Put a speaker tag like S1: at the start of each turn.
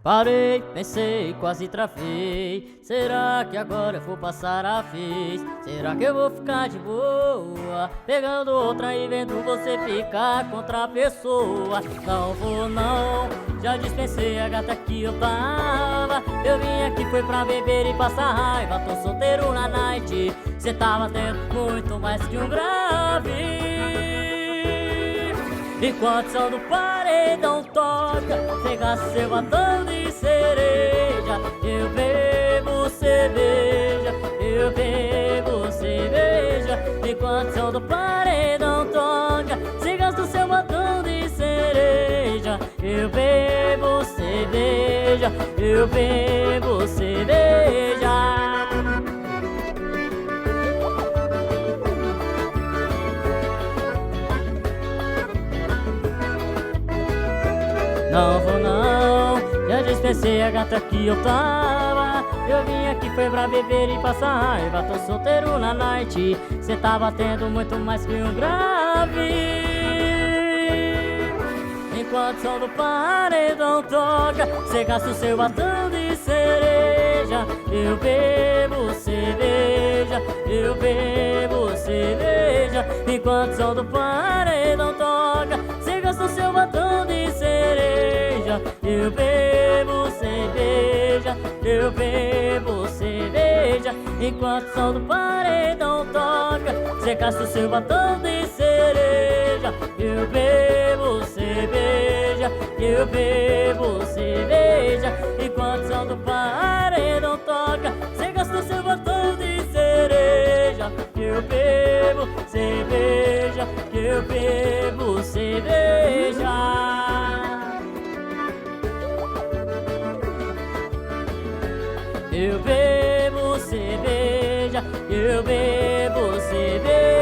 S1: Parei, pensei, quase travei. Será que agora eu vou passar a vez? Será que eu vou ficar de boa, pegando outra e vendo você ficar com outra pessoa? Não vou não, já dispensei a gata que eu tava. Eu vim aqui foi pra beber e passar raiva. Tô solteiro na night, cê tava tendo muito mais que um grave. Enquanto o som do paredão toca, cega seu batom de cereja. Eu bebo cerveja, eu bebo cerveja. Enquanto o som do paredão toca, cega do seu batom de cereja. Eu bebo cerveja, eu bebo cerveja. Não vou não, já dispensei a gata que eu tava. Eu vim aqui foi pra beber e passar raiva. Tô solteiro na night, cê tá batendo muito mais que um grave. Enquanto o som do paredão toca, cê gasta o seu batom de cereja. Eu bebo cerveja, eu bebo cerveja. Enquanto o som do paredão toca, cê gasta o seu batom de cereja. Eu bebo cerveja, eu bebo cerveja. Enquanto o som do paredão toca, cê gasta o seu batom de cereja. Eu bebo cerveja, eu bebo cerveja. Enquanto o som do paredão toca, cê gasta o seu batom de cereja. Eu bebo cerveja, eu bebo cerveja. Eu bebo cerveja, eu bebo cerveja.